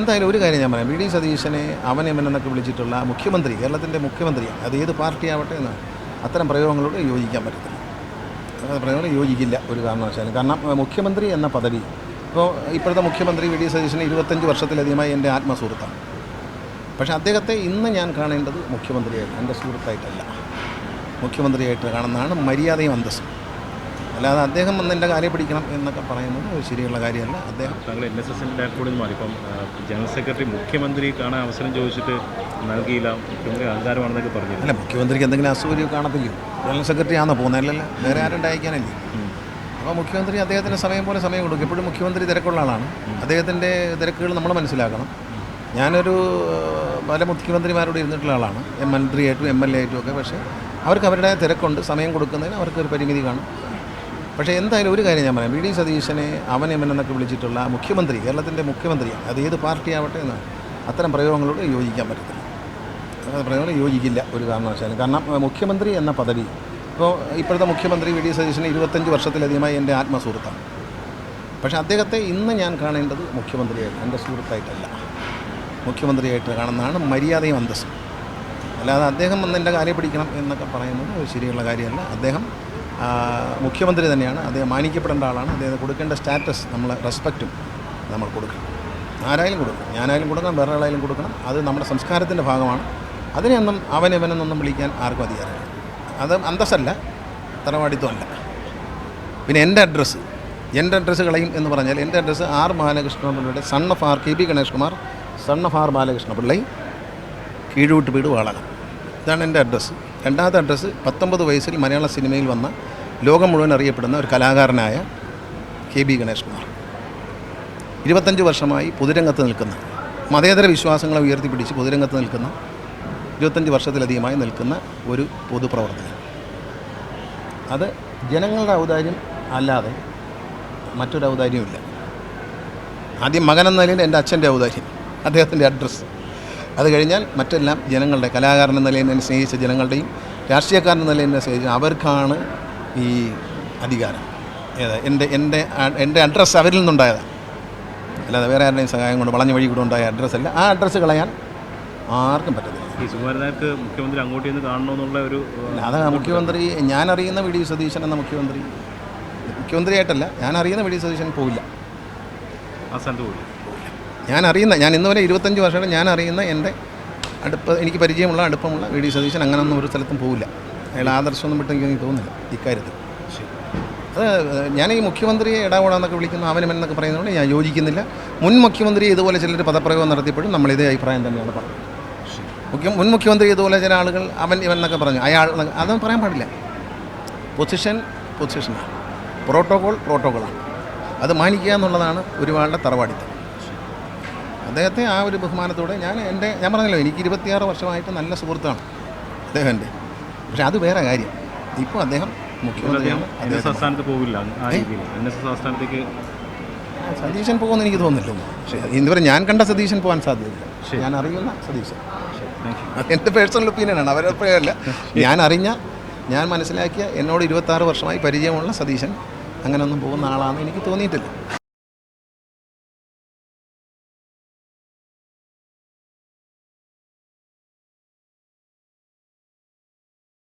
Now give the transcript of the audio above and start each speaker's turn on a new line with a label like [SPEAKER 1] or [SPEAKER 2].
[SPEAKER 1] എന്തായാലും ഒരു കാര്യം ഞാൻ പറയാം, വി ഡി സതീശനെ അവനെന്നൊക്കെ വിളിച്ചിട്ടുള്ള മുഖ്യമന്ത്രി, കേരളത്തിൻ്റെ മുഖ്യമന്ത്രിയാണ്, അത് ഏത് പാർട്ടിയാവട്ടെ എന്നാണ്, അത്തരം പ്രയോഗങ്ങളോട് യോജിക്കാൻ പറ്റത്തില്ല. പ്രയോഗങ്ങൾ യോജിക്കില്ല ഒരു കാരണവശാലും. കാരണം മുഖ്യമന്ത്രി എന്ന പദവി ഇപ്പോഴത്തെ മുഖ്യമന്ത്രി വി ഡി സതീശന് 25 വർഷത്തിലധികമായി എൻ്റെ ആത്മസുഹൃത്താണ്. പക്ഷേ അദ്ദേഹത്തെ ഇന്ന് ഞാൻ കാണേണ്ടത് മുഖ്യമന്ത്രിയായിട്ട്, എൻ്റെ സുഹൃത്തായിട്ടല്ല, മുഖ്യമന്ത്രിയായിട്ട് കാണുന്നതാണ് മര്യാദയും അന്തസ്സും. അല്ലാതെ അദ്ദേഹം വന്ന് എൻ്റെ കാര്യം പിടിക്കണം എന്നൊക്കെ പറയുന്നത് ശരിയുള്ള കാര്യമല്ല. അദ്ദേഹം
[SPEAKER 2] താങ്കൾ NSSൻ്റെ ഡയറക്ടറോട് മാറി, ഇപ്പം ജനറൽ സെക്രട്ടറി മുഖ്യമന്ത്രി കാണാൻ അവസരം ചോദിച്ചിട്ട് നൽകിയില്ല, മുഖ്യമന്ത്രി അഹങ്കാരമാണെന്നൊക്കെ പറഞ്ഞില്ല.
[SPEAKER 1] അല്ല, മുഖ്യമന്ത്രിക്ക് എന്തെങ്കിലും അസൗകര്യം കാണത്തില്ലയോ? ജനറൽ സെക്രട്ടറി ആണോ പോകുന്നതല്ലല്ലോ, വേറെ ആരും അയക്കാനല്ലേ. അപ്പോൾ മുഖ്യമന്ത്രി അദ്ദേഹത്തിന് സമയം പോലെ സമയം കൊടുക്കും. എപ്പോഴും മുഖ്യമന്ത്രി തിരക്കുള്ള ആളാണ്, അദ്ദേഹത്തിൻ്റെ തിരക്കുകൾ നമ്മൾ മനസ്സിലാക്കണം. ഞാനൊരു പല മുഖ്യമന്ത്രിമാരോട് ഇരുന്നിട്ടുള്ള ആളാണ്, മന്ത്രിയായിട്ടും MLA ആയിട്ടും ഒക്കെ. പക്ഷേ അവർക്ക് അവരുടെ തിരക്കുണ്ട്, സമയം കൊടുക്കുന്നതിന് അവർക്കൊരു പരിമിതി കാണും. പക്ഷേ എന്തായാലും ഒരു കാര്യം ഞാൻ പറയാം, വി ഡി സതീശനെ അവനെന്നൊക്കെ വിളിച്ചിട്ടുള്ള മുഖ്യമന്ത്രി, കേരളത്തിൻ്റെ മുഖ്യമന്ത്രിയാണ്, അത് ഏത് പാർട്ടിയാവട്ടെ എന്നാണ്, അത്തരം പ്രയോഗങ്ങളോട് യോജിക്കാൻ പറ്റത്തില്ല. പ്രയോഗങ്ങൾ യോജിക്കില്ല ഒരു കാരണവശാലും. കാരണം മുഖ്യമന്ത്രി എന്ന പദവി ഇപ്പോഴത്തെ മുഖ്യമന്ത്രി വി ഡി സതീശന് 25 വർഷത്തിലധികമായി എൻ്റെ ആത്മസുഹൃത്താണ്. പക്ഷേ അദ്ദേഹത്തെ ഇന്ന് ഞാൻ കാണേണ്ടത് മുഖ്യമന്ത്രിയായിട്ട്, എൻ്റെ സുഹൃത്തായിട്ടല്ല, മുഖ്യമന്ത്രിയായിട്ട് കാണുന്നതാണ് മര്യാദയും അന്തസ്സും. അല്ലാതെ അദ്ദേഹം വന്ന് എൻ്റെ കാര്യം പിടിക്കണം എന്നൊക്കെ പറയുന്നത് ശരിയുള്ള കാര്യമല്ല. അദ്ദേഹം മുഖ്യമന്ത്രി തന്നെയാണ്, അദ്ദേഹം മാനിക്കപ്പെടേണ്ട ആളാണ്. അദ്ദേഹം കൊടുക്കേണ്ട സ്റ്റാറ്റസ്, നമ്മൾ റെസ്പെക്റ്റും നമ്മൾ കൊടുക്കണം. ആരായാലും കൊടുക്കണം, ഞാനായാലും കൊടുക്കണം, വേറെ ആളായാലും കൊടുക്കണം. അത് നമ്മുടെ സംസ്കാരത്തിൻ്റെ ഭാഗമാണ്. അതിനെയൊന്നും അവനെന്നൊന്നും വിളിക്കാൻ ആർക്കും അധികാരമില്ല. അത് അന്തസ്സല്ല, തറവാടിത്വമല്ല. പിന്നെ എൻ്റെ അഡ്രസ്സ് കളയും എന്ന് പറഞ്ഞാൽ, എൻ്റെ അഡ്രസ്സ് R ബാലകൃഷ്ണപിള്ളയുടെ son of R KB Ganesh Kumar, son of R Balakrishnapillai, Keezhoot വീട് വാളകം. ഇതാണ് എൻ്റെ അഡ്രസ്സ്. രണ്ടാമത്തെ അഡ്രസ്സ് 19 വയസ്സിൽ മലയാള സിനിമയിൽ വന്ന ലോകം മുഴുവൻ അറിയപ്പെടുന്ന ഒരു കലാകാരനായ KB ഗണേഷ് കുമാർ. 25 വർഷമായി പൊതുരംഗത്ത് നിൽക്കുന്ന, മതേതര വിശ്വാസങ്ങളെ ഉയർത്തിപ്പിടിച്ച് പൊതുരംഗത്ത് നിൽക്കുന്ന, 25 വർഷത്തിലധികമായി നിൽക്കുന്ന ഒരു പൊതുപ്രവർത്തകൻ. അത് ജനങ്ങളുടെ ഔദാര്യം അല്ലാതെ മറ്റൊരു ഔദാര്യമില്ല. ആദ്യം മകനെന്ന നിലയിൽ എൻ്റെ അച്ഛൻ്റെ ഔദാര്യം, അദ്ദേഹത്തിൻ്റെ അഡ്രസ്സ്. അത് കഴിഞ്ഞാൽ മറ്റെല്ലാം ജനങ്ങളുടെ, കലാകാരൻ എന്ന നിലയിൽ എന്നെ സ്നേഹിച്ച ജനങ്ങളുടെയും രാഷ്ട്രീയക്കാരൻ എന്ന നിലയിൽ എന്നെ സ്നേഹിച്ച അവർക്കാണ് ഈ അധികാരം. എൻ്റെ അഡ്രസ്സ് അവരിൽ നിന്നുണ്ടായതാണ്, അല്ലാതെ വേറെ ആരുടെയും സഹായം കൊണ്ട് വളഞ്ഞ വഴി കൂടെ ഉണ്ടായ അഡ്രസ്സല്ല. ആ അഡ്രസ്സ് കളയാൻ ആർക്കും പറ്റത്തില്ല.
[SPEAKER 2] ഈ സുകുമാരനായർക്ക് മുഖ്യമന്ത്രി അങ്ങോട്ട് നിന്ന് കാണണമെന്നുള്ള ഒരു
[SPEAKER 1] അത് മുഖ്യമന്ത്രി, ഞാൻ അറിയുന്ന വി ഡി സതീശൻ എന്ന മുഖ്യമന്ത്രിയായിട്ടല്ല, ഞാൻ അറിയുന്ന വി ഡി സതീശൻ പോവില്ല.
[SPEAKER 2] ആ സ്ഥലത്ത് പോയില്ല.
[SPEAKER 1] ഞാൻ ഇന്ന് വരെ 25 വർഷമായിട്ട് ഞാൻ അറിയുന്ന എൻ്റെ എനിക്ക് പരിചയമുള്ള അടുപ്പമുള്ള വി ഡി സതീശൻ അങ്ങനെയൊന്നും ഒരു സ്ഥലത്തും പോവില്ല. അയാൾ ആദർശമൊന്നും വിട്ടെങ്കിൽ എനിക്ക് തോന്നുന്നില്ല ഇക്കാര്യത്തിൽ. അത് ഞാൻ ഈ മുഖ്യമന്ത്രിയെ ഇടാവോടാന്നൊക്കെ വിളിക്കുന്ന അവനെന്നൊക്കെ പറയുന്നതുകൊണ്ട് ഞാൻ യോജിക്കുന്നില്ല. മുൻ മുഖ്യമന്ത്രി ഇതുപോലെ ചിലർ പദപ്രയോഗം നടത്തിയപ്പോഴും നമ്മളിതേ അഭിപ്രായം തന്നെയാണ് പറഞ്ഞത്. മുൻ മുഖ്യമന്ത്രി ഇതുപോലെ ചില ആളുകൾ അവൻ ഇവനൊക്കെ പറഞ്ഞു, അതൊന്നും പറയാൻ പാടില്ല. പൊസിഷനാണ്, പ്രോട്ടോക്കോളാണ്. അത് മാനിക്കുക എന്നുള്ളതാണ് ഒരുപാട് തറവാടിത്തം. അദ്ദേഹത്തെ ആ ഒരു ബഹുമാനത്തോടെ ഞാൻ പറഞ്ഞല്ലോ, എനിക്ക് 26 വർഷമായിട്ട് നല്ല സുഹൃത്താണ് അദ്ദേഹത്തിൻ്റെ. പക്ഷേ അത് വേറെ കാര്യം. ഇപ്പോൾ അദ്ദേഹം മുഖ്യമന്ത്രിയാണ്.
[SPEAKER 2] സംസ്ഥാനത്ത് പോകില്ല, സംസ്ഥാനത്തേക്ക്
[SPEAKER 1] സതീശൻ പോകുമെന്ന് എനിക്ക് തോന്നുന്നില്ല. പക്ഷേ ഇതുവരെ ഞാൻ കണ്ട സതീശൻ പോകാൻ സാധ്യതയില്ല. ഞാൻ അറിയുന്ന സതീശൻ, എൻ്റെ പേഴ്സണൽ ഒപ്പീനിയനാണ്, അവരപ്പോഴല്ല. ഞാൻ മനസ്സിലാക്കിയ, എന്നോട് 26 വർഷമായി പരിചയമുള്ള സതീശൻ അങ്ങനെയൊന്നും പോകുന്ന ആളാണെന്ന് എനിക്ക് തോന്നിയിട്ടില്ല.